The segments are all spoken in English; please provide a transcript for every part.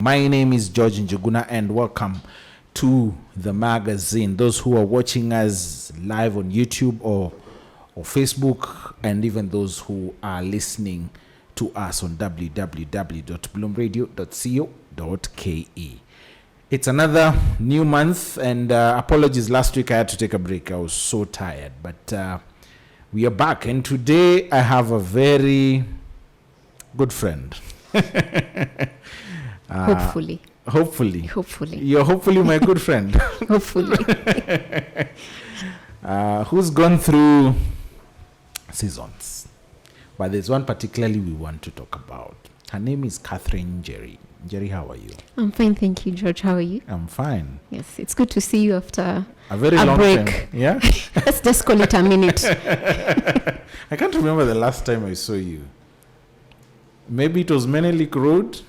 My name is George Njuguna and welcome to the magazine. Those who are watching us live on YouTube or Facebook, and even those who are listening to us on www.bloomradio.co.ke. It's another new month, and apologies, last week I had to take a break. I was so tired, but we are back, and today I have a very good friend. Hopefully. You're hopefully my good friend. Hopefully. Who's gone through seasons. But there's one particularly we want to talk about. Her name is Catherine Njeri. Njeri, how are you? I'm fine, thank you, George. How are you? I'm fine. Yes, it's good to see you after a very long break. Time. Yeah? Let's just call it a minute. I can't remember the last time I saw you. Maybe it was Menelik Road?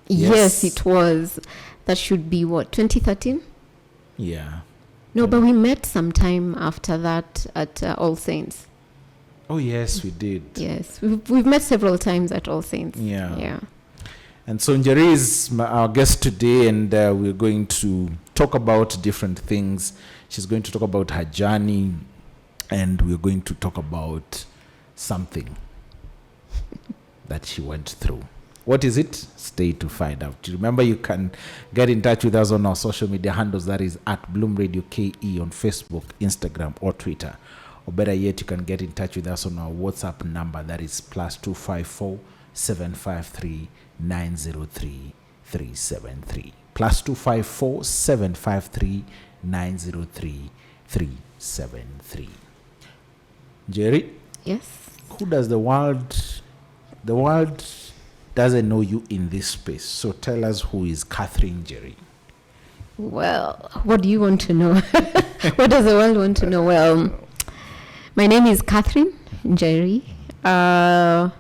Yes, it was. That should be what, 2013? Yeah. No, but we met sometime after that at All Saints. Oh, yes, we did. Yes, we've met several times at All Saints. Yeah. And so Njeri is our guest today, and we're going to talk about different things. She's going to talk about her journey, and we're going to talk about something that she went through. What is it? Stay to find out. Remember, you can get in touch with us on our social media handles. That is at Bloom Radio KE on Facebook, Instagram, or Twitter. Or better yet, you can get in touch with us on our WhatsApp number. That is +254 753 903 373. +254 753 903 373. Njeri? Yes. Who does the world doesn't know you in this space. So tell us, who is Catherine Njeri? Well, what do you want to know? What does the world want to know? Well, my name is Catherine Njeri, an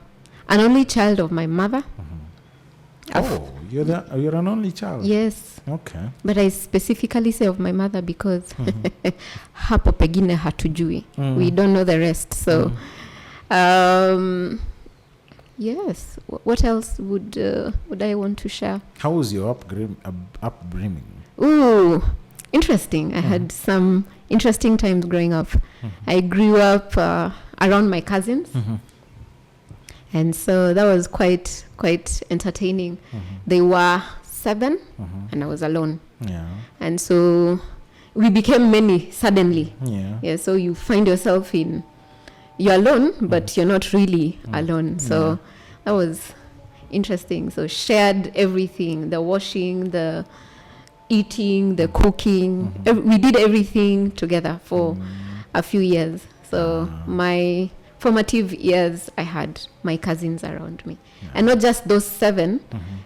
only child of my mother. You're an only child? Yes. Okay. But I specifically say of my mother because hapo pengine hatujui. We don't know the rest. So, yes. What else would I want to share? How was your upbringing? Ooh, interesting. I had some interesting times growing up. I grew up around my cousins, and so that was quite entertaining. They were 7, and I was alone. Yeah. And so we became many suddenly. Yeah. So you find yourself you're alone, but you're not really alone. So that was interesting. So shared everything, the washing, the eating, the cooking. We did everything together for a few years. So my formative years, I had my cousins around me. And not just those 7,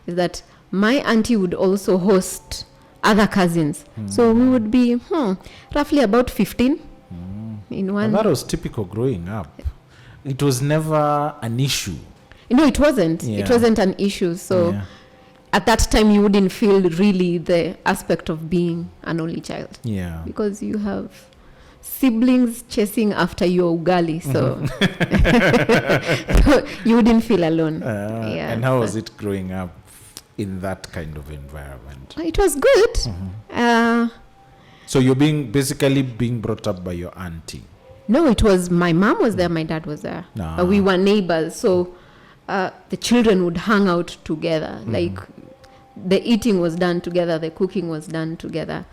is that my auntie would also host other cousins. So we would be roughly about 15. In one. Well, that was typical growing up. It was never an issue. No, it wasn't. Yeah. It wasn't an issue. So at that time, you wouldn't feel really the aspect of being an only child. Yeah. Because you have siblings chasing after your ugali. So you wouldn't feel alone. And how was it growing up in that kind of environment? It was good. So you're basically being brought up by your auntie? No, it was my mom was there, my dad was there. We were neighbors, so the children would hang out together. Like the eating was done together, the cooking was done together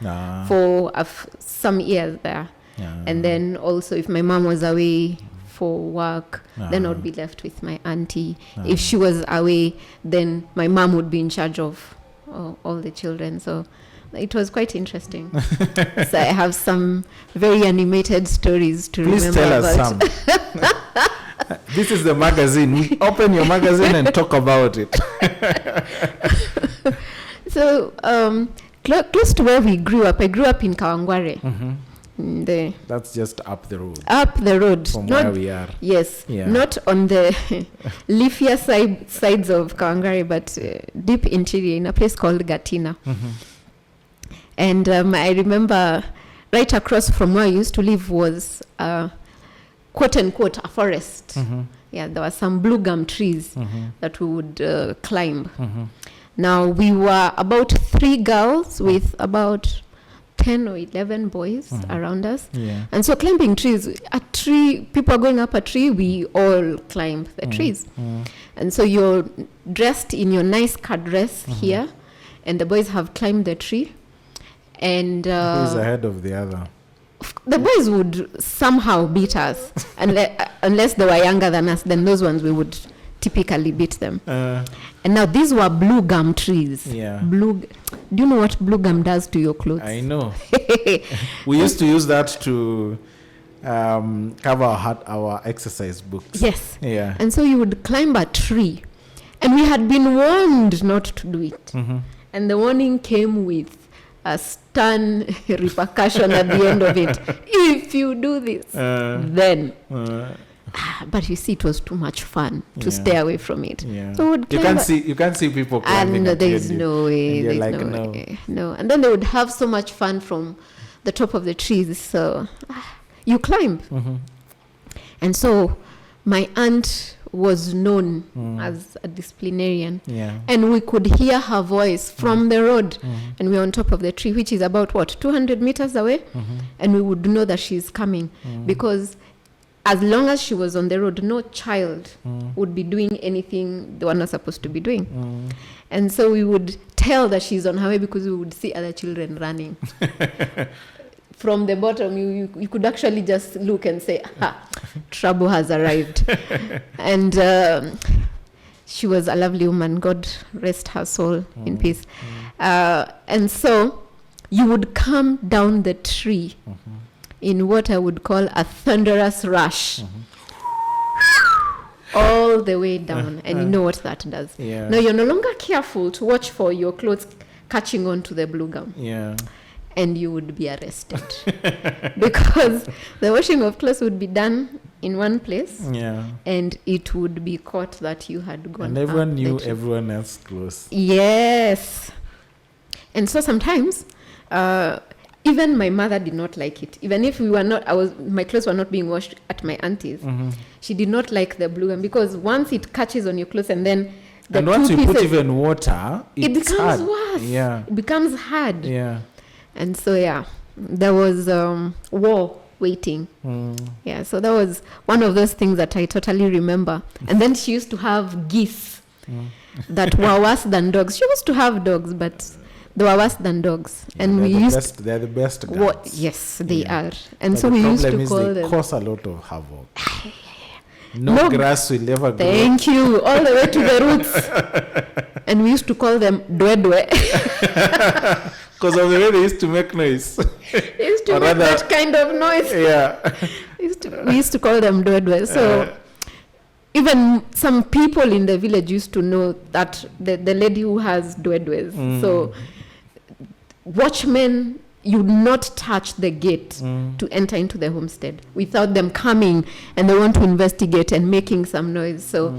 for some years there. And then also if my mom was away for work, then I would be left with my auntie. If she was away, then my mom would be in charge of all the children. So it was quite interesting. So I have some very animated stories to Please remember tell us about. some. This is the magazine. Open your magazine and talk about it. So close to where we grew up, I grew up in Kawangware. That's just up the road. Up the road. From where we are. Yes. Yeah. Not on the leafier sides of Kawangware, but deep interior in a place called Gatina. And I remember right across from where I used to live was quote unquote a forest. Yeah, there were some blue gum trees that we would climb. Now we were about 3 girls with about 10 or 11 boys around us. Yeah. And so climbing trees, people are going up a tree, we all climb the trees. And so you're dressed in your nice cut dress here, and the boys have climbed the tree. And Who's ahead of the other? the boys would somehow beat us, unless they were younger than us. Then those ones we would typically beat them. And now these were blue gum trees. Yeah. Do you know what blue gum does to your clothes? I know. We used to use that to cover our exercise books. Yes. Yeah. And so you would climb a tree, and we had been warned not to do it. And the warning came with a stern repercussion at the end of it. If you do this, then. But you see, it was too much fun to stay away from it. Yeah. So you can't see people climbing. And there's no way. And you're there's like, no way. No. And then they would have so much fun from the top of the trees. So you climb. And so my aunt was known as a disciplinarian. Yeah. And we could hear her voice from the road. And we were on top of the tree, which is about 200 meters away. And we would know that she's coming because as long as she was on the road, no child would be doing anything they were not supposed to be doing. And so we would tell that she's on her way because we would see other children running. From the bottom, you could actually just look and say, trouble has arrived. And she was a lovely woman. God rest her soul in peace. And so you would come down the tree in what I would call a thunderous rush. All the way down. And you know what that does. Yeah. Now you're no longer careful to watch for your clothes catching on to the blue gum. Yeah. And you would be arrested. Because the washing of clothes would be done in one place. Yeah. And it would be caught that you had gone. And everyone up the knew tree. everyone else close. Yes. And so sometimes, even my mother did not like it. Even if my clothes were not being washed at my auntie's, she did not like the blue gum because once it catches on your clothes and then And once you put even water, it becomes hard. worse. Yeah. It becomes hard. Yeah. And so, there was war waiting. Yeah, so that was one of those things that I totally remember. And then she used to have geese that were worse than dogs. She used to have dogs, but they were worse than dogs. And They're the best guards. Yes, they are. And But so the we used problem to is call they them. cause a lot of havoc. No, No grass will ever grow. Thank you. All the way to the roots. And we used to call them dwe. Because of the way they used to make noise. They used to Or make rather- that kind of noise. Yeah. We used to call them dwe. So even some people in the village used to know that the lady who has dwedwes. So watchmen, you would not touch the gate to enter into the homestead without them coming and they want to investigate and making some noise. So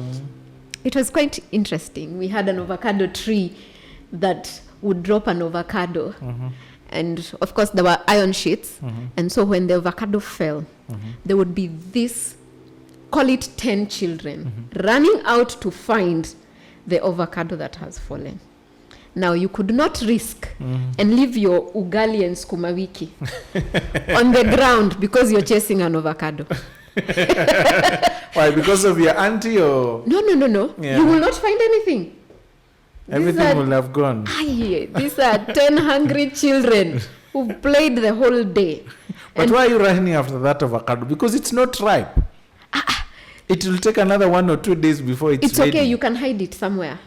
it was quite interesting. We had an avocado tree that would drop an avocado. And of course there were iron sheets. And so when the avocado fell, there would be this, call it 10 children, running out to find the avocado that has fallen. Now, you could not risk and leave your ugali and sukuma wiki on the ground because you're chasing an avocado. Why? Because of your auntie or No. Yeah. You will not find anything. everything will have gone? These are 10 hungry children who played the whole day. But why are you running after that avocado? Because it's not ripe. It will take another 1 or 2 days before it's ready. Okay, you can hide it somewhere.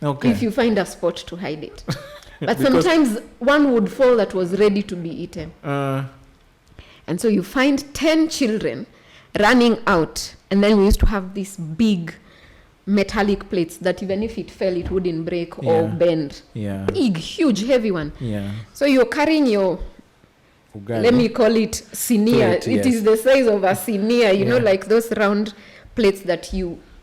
Okay. If you find a spot to hide it. But Because- sometimes one would fall that was ready to be eaten. And so you find 10 children running out. And then we used to have these big metallic plates that even if it fell, it wouldn't break or Yeah. bend. Yeah. Big, huge, heavy one. Yeah. So you're carrying your, Ugali. let me call it sinia. Plate, It yes. is the size of a sinia, you know, Yeah. like those round plates that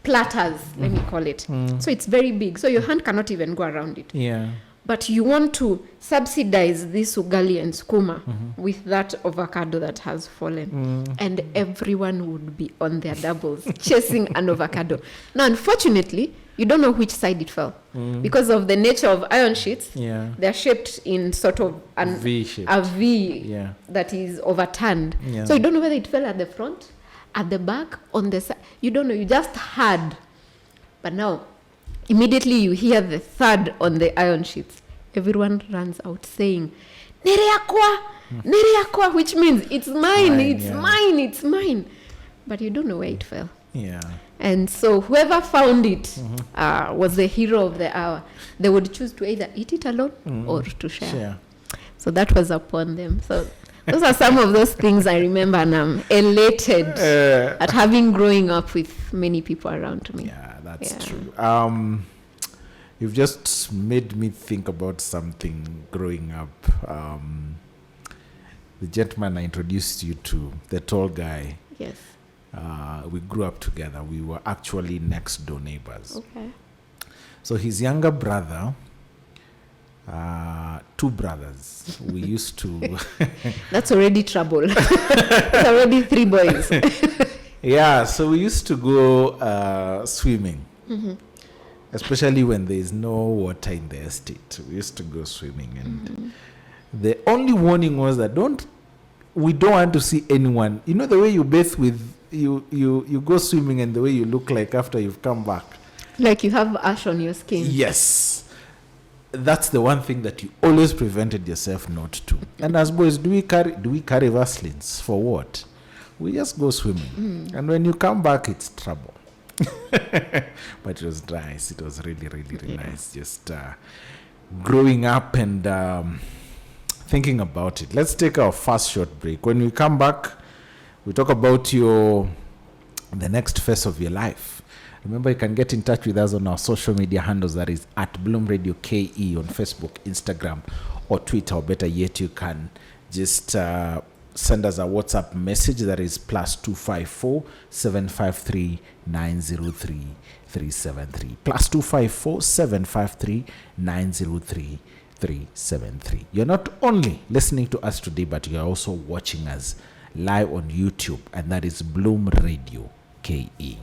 platters, let me call it. So it's very big. So your hand cannot even go around it. Yeah. but you want to subsidize this ugali and skuma with that avocado that has fallen. And everyone would be on their doubles chasing an avocado. Now, unfortunately, you don't know which side it fell because of the nature of iron sheets. Yeah. They're shaped in sort of V-shaped. a V Yeah. that is overturned. Yeah. So you don't know whether it fell at the front, at the back, on the side. You don't know. You just heard. But now, immediately you hear the thud on the iron sheets. Everyone runs out saying, Neriakwa, which means it's mine, it's mine. But you don't know where it fell. Yeah. And so whoever found it was the hero of the hour. They would choose to either eat it alone or to share. So that was upon them. So those are some of those things I remember, and I'm elated at having growing up with many people around me. Yeah, that's true. You've just made me think about something growing up. The gentleman I introduced you to, the tall guy, Yes. we grew up together. We were actually next door neighbors. Okay. So his younger brother, two brothers, we used to... That's already trouble. It's already 3 boys. Yeah, so we used to go swimming. Especially when there is no water in the estate. We used to go swimming, and the only warning was that we don't want to see anyone. You know the way you bathe with, you go swimming and the way you look like after you've come back. Like you have ash on your skin. Yes. That's the one thing that you always prevented yourself not to. And as boys, do we carry Vaselines for what? We just go swimming. And when you come back, it's trouble. But it was nice. It was really, really, really nice. Just growing up and thinking about it. Let's take our first short break. When we come back, we talk about the next phase of your life. Remember, you can get in touch with us on our social media handles. That is at Bloom Radio KE on Facebook, Instagram, or Twitter. Or better yet, you can just send us a WhatsApp message. That is +254 753 903 373. +254 753 903 373. You're not only listening to us today, but you're also watching us live on YouTube, and that is Bloom Radio KE.